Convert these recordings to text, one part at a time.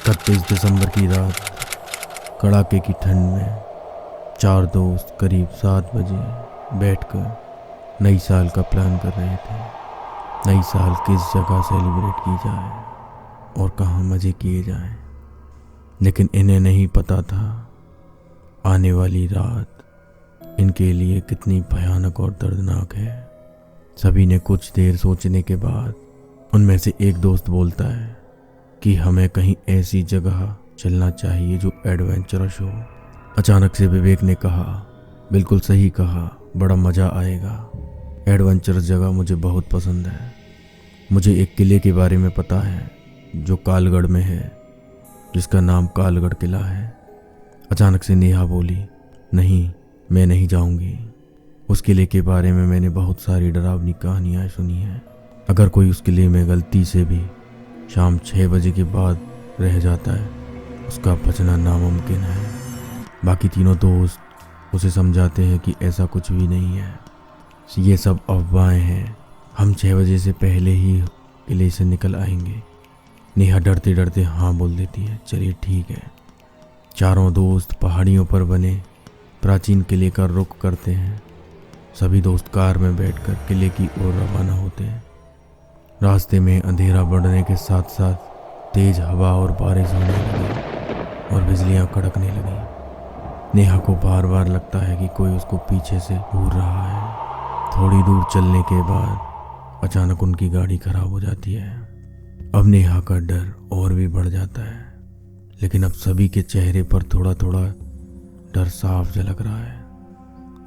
31 दिसंबर की रात, कड़ाके की ठंड में 4 दोस्त करीब 7 बजे बैठकर नई साल का प्लान कर रहे थे। नई साल किस जगह सेलिब्रेट की जाए और कहाँ मज़े किए जाएं। लेकिन इन्हें नहीं पता था आने वाली रात इनके लिए कितनी भयानक और दर्दनाक है। सभी ने कुछ देर सोचने के बाद उनमें से एक दोस्त बोलता है कि हमें कहीं ऐसी जगह चलना चाहिए जो एडवेंचरस हो। अचानक से विवेक ने कहा, बिल्कुल सही कहा, बड़ा मज़ा आएगा। एडवेंचरस जगह मुझे बहुत पसंद है। मुझे एक किले के बारे में पता है जो कालगढ़ में है, जिसका नाम कालगढ़ किला है। अचानक से नेहा बोली, नहीं, मैं नहीं जाऊंगी। उस किले के बारे में मैंने बहुत सारी डरावनी कहानियाँ सुनी हैं। अगर कोई उस किले में गलती से भी शाम 6 बजे के बाद रह जाता है, उसका बचना नामुमकिन है। बाकी तीनों दोस्त उसे समझाते हैं कि ऐसा कुछ भी नहीं है, ये सब अफवाहें हैं। हम 6 बजे से पहले ही किले से निकल आएंगे। नेहा डरते डरते हाँ बोल देती है, चलिए ठीक है। चारों दोस्त पहाड़ियों पर बने प्राचीन किले का रुख करते हैं। सभी दोस्त कार में बैठकर किले की ओर रवाना होते हैं। रास्ते में अंधेरा बढ़ने के साथ साथ तेज हवा और बारिश होने लगी और बिजलियां कड़कने लगी। नेहा को बार बार लगता है कि कोई उसको पीछे से घूर रहा है। थोड़ी दूर चलने के बाद अचानक उनकी गाड़ी खराब हो जाती है। अब नेहा का डर और भी बढ़ जाता है, लेकिन अब सभी के चेहरे पर थोड़ा थोड़ा डर साफ झलक रहा है,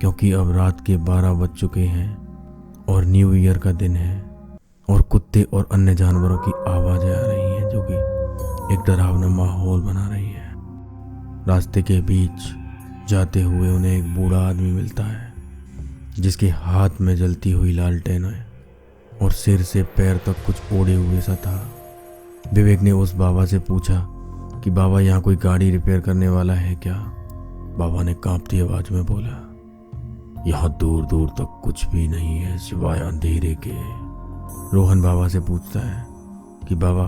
क्योंकि अब रात के 12 बज चुके हैं और न्यू ईयर का दिन है और कुत्ते और अन्य जानवरों की आवाज़ें आ रही हैं जो कि एक डरावना माहौल बना रही है। रास्ते के बीच जाते हुए उन्हें एक बूढ़ा आदमी मिलता है जिसके हाथ में जलती हुई लालटेन है और सिर से पैर तक कुछ ओढ़े हुए सा था। विवेक ने उस बाबा से पूछा कि बाबा, यहाँ कोई गाड़ी रिपेयर करने वाला है क्या? बाबा ने कांपती आवाज में बोला, यहाँ दूर दूर तक कुछ भी नहीं है सिवाय अंधेरे के। रोहन बाबा से पूछता है कि बाबा,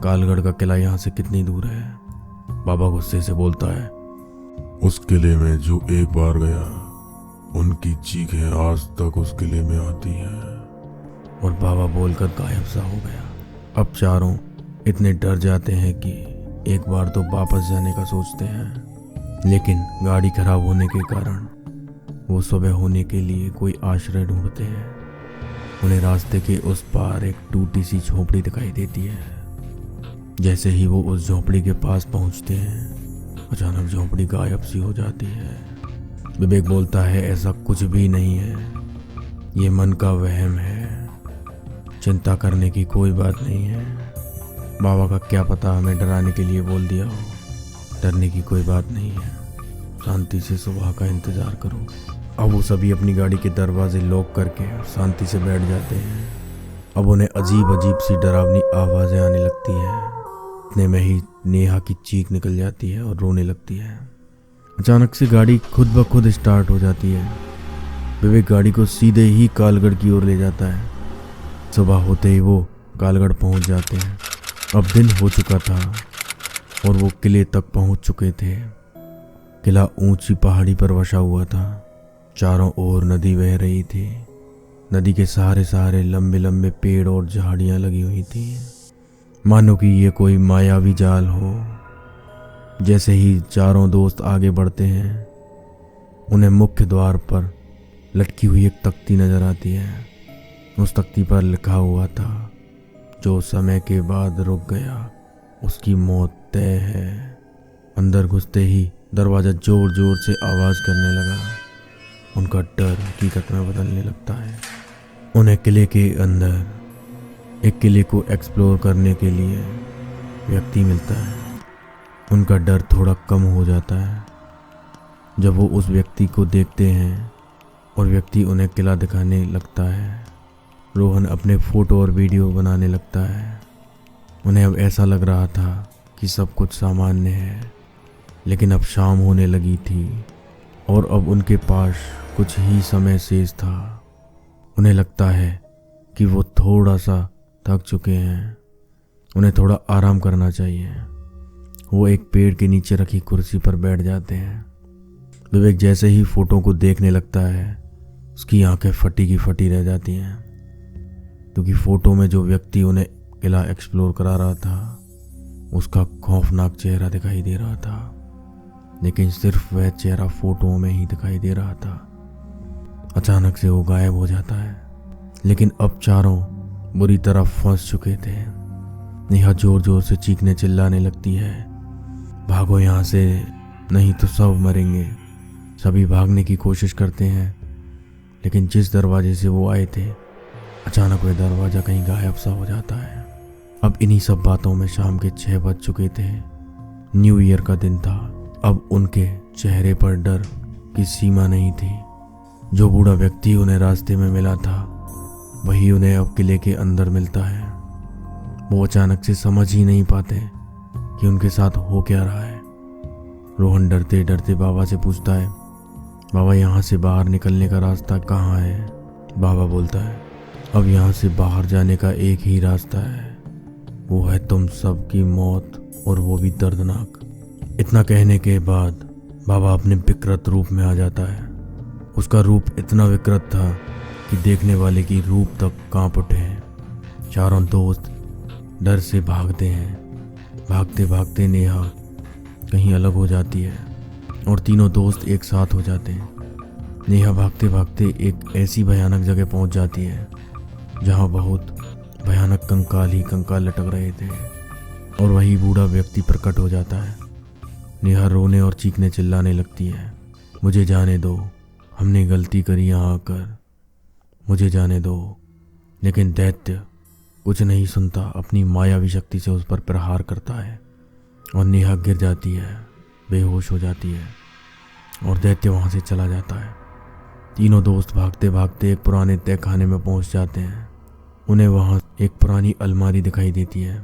कालगढ़ का किला यहाँ से कितनी दूर है? बाबा गुस्से से बोलता है, उस किले में जो एक बार गया उनकी चीखें आज तक उस किले में आती हैं। और बाबा बोलकर गायब सा हो गया। अब चारों इतने डर जाते हैं कि एक बार तो वापस जाने का सोचते हैं, लेकिन गाड़ी खराब होने के कारण वो सुबह होने के लिए कोई आश्रय ढूंढते हैं। उन्हें रास्ते के उस पार एक टूटी सी झोपड़ी दिखाई देती है। जैसे ही वो उस झोपड़ी के पास पहुंचते हैं, अचानक झोपड़ी गायब सी हो जाती है। विवेक बोलता है, ऐसा कुछ भी नहीं है, ये मन का वहम है, चिंता करने की कोई बात नहीं है। बाबा का क्या पता हमें डराने के लिए बोल दिया हो। डरने की कोई बात नहीं है, शांति से सुबह का इंतजार करो। अब वो सभी अपनी गाड़ी के दरवाजे लॉक करके शांति से बैठ जाते हैं। अब उन्हें अजीब अजीब सी डरावनी आवाज़ें आने लगती हैं। इतने में ही नेहा की चीख निकल जाती है और रोने लगती है। अचानक से गाड़ी खुद ब खुद स्टार्ट हो जाती है। विवेक गाड़ी को सीधे ही कालगढ़ की ओर ले जाता है। सुबह होते ही वो कालगढ़ पहुंच जाते हैं। अब दिन हो चुका था और वो किले तक पहुंच चुके थे। किला ऊंची पहाड़ी पर बसा हुआ था। चारों ओर नदी बह रही थी। नदी के सहारे सहारे लंबे लंबे पेड़ और झाड़ियां लगी हुई थी, मानो कि ये कोई मायावी जाल हो। जैसे ही चारों दोस्त आगे बढ़ते हैं, उन्हें मुख्य द्वार पर लटकी हुई एक तख्ती नजर आती है। उस तख्ती पर लिखा हुआ था, जो समय के बाद रुक गया उसकी मौत तय है। अंदर घुसते ही दरवाजा जोर जोर से आवाज करने लगा। उनका डर हकीकत में बदलने लगता है। उन्हें किले के अंदर एक किले को एक्सप्लोर करने के लिए व्यक्ति मिलता है। उनका डर थोड़ा कम हो जाता है जब वो उस व्यक्ति को देखते हैं और व्यक्ति उन्हें किला दिखाने लगता है। रोहन अपने फ़ोटो और वीडियो बनाने लगता है। उन्हें अब ऐसा लग रहा था कि सब कुछ सामान्य है, लेकिन अब शाम होने लगी थी और अब उनके पास कुछ ही समय शेष था। उन्हें लगता है कि वो थोड़ा सा थक चुके हैं, उन्हें थोड़ा आराम करना चाहिए। वो एक पेड़ के नीचे रखी कुर्सी पर बैठ जाते हैं। विवेक जैसे ही फोटो को देखने लगता है उसकी आंखें फटी की फटी रह जाती हैं, क्योंकि फोटो में जो व्यक्ति उन्हें किला एक्सप्लोर करा रहा था उसका खौफनाक चेहरा दिखाई दे रहा था, लेकिन सिर्फ वह चेहरा फोटो में ही दिखाई दे रहा था। अचानक से वो गायब हो जाता है, लेकिन अब चारों बुरी तरह फंस चुके थे। नेहा जोर जोर से चीखने चिल्लाने लगती है, भागो यहाँ से, नहीं तो सब मरेंगे। सभी भागने की कोशिश करते हैं, लेकिन जिस दरवाजे से वो आए थे अचानक वह दरवाजा कहीं गायब सा हो जाता है। अब इन्हीं सब बातों में शाम के 6 बज चुके थे। न्यू ईयर का दिन था। अब उनके चेहरे पर डर की सीमा नहीं थी। जो बूढ़ा व्यक्ति उन्हें रास्ते में मिला था वही उन्हें अब किले के अंदर मिलता है। वो अचानक से समझ ही नहीं पाते कि उनके साथ हो क्या रहा है। रोहन डरते डरते बाबा से पूछता है, बाबा यहाँ से बाहर निकलने का रास्ता कहाँ है? बाबा बोलता है, अब यहाँ से बाहर जाने का एक ही रास्ता है, वो है तुम सब की मौत, और वो भी दर्दनाक। इतना कहने के बाद बाबा अपने विकृत रूप में आ जाता है। उसका रूप इतना विकृत था कि देखने वाले की रूप तक कांप उठे। चारों दोस्त डर से भागते हैं। भागते भागते नेहा कहीं अलग हो जाती है और तीनों दोस्त एक साथ हो जाते हैं। नेहा भागते भागते एक ऐसी भयानक जगह पहुंच जाती है जहां बहुत भयानक कंकाल ही कंकाल लटक रहे थे, और वही बूढ़ा व्यक्ति प्रकट हो जाता है। नेहा रोने और चीखने चिल्लाने लगती है, मुझे जाने दो, हमने गलती करी यहाँ आकर, मुझे जाने दो। लेकिन दैत्य कुछ नहीं सुनता, अपनी मायावी शक्ति से उस पर प्रहार करता है और नेहा गिर जाती है, बेहोश हो जाती है और दैत्य वहां से चला जाता है। तीनों दोस्त भागते भागते एक पुराने तहखाने में पहुंच जाते हैं। उन्हें वहां एक पुरानी अलमारी दिखाई देती है।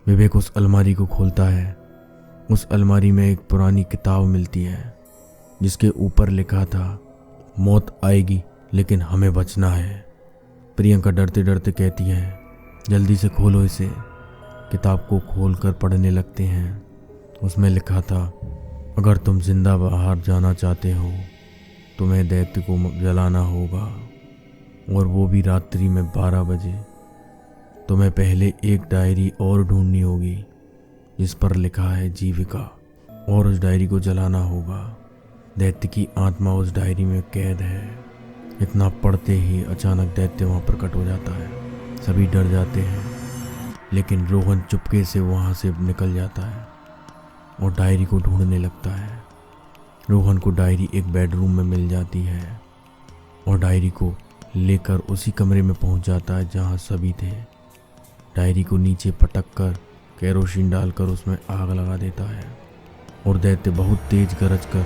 विवेक उस अलमारी को खोलता है। उस अलमारी में एक पुरानी किताब मिलती है जिसके ऊपर लिखा था, मौत आएगी लेकिन हमें बचना है। प्रियंका डरते डरते कहती है, जल्दी से खोलो इसे। किताब को खोलकर पढ़ने लगते हैं। उसमें लिखा था, अगर तुम जिंदा बाहर जाना चाहते हो तुम्हें दैत्य को जलाना होगा, और वो भी रात्रि में 12 बजे। तुम्हें पहले एक डायरी और ढूंढनी होगी जिस पर लिखा है जीविका, और उस डायरी को जलाना होगा। दैत्य की आत्मा उस डायरी में कैद है। इतना पढ़ते ही अचानक दैत्य वहां प्रकट हो जाता है। सभी डर जाते हैं, लेकिन रोहन चुपके से वहां से निकल जाता है और डायरी को ढूंढने लगता है। रोहन को डायरी एक बेडरूम में मिल जाती है और डायरी को लेकर उसी कमरे में पहुंच जाता है जहां सभी थे। डायरी को नीचे पटक कर केरोसिन डालकर उसमें आग लगा देता है और दैत्य बहुत तेज गरज कर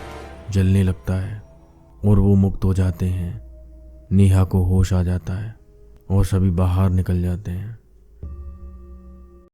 जलने लगता है और वो मुक्त हो जाते हैं। नेहा को होश आ जाता है और सभी बाहर निकल जाते हैं।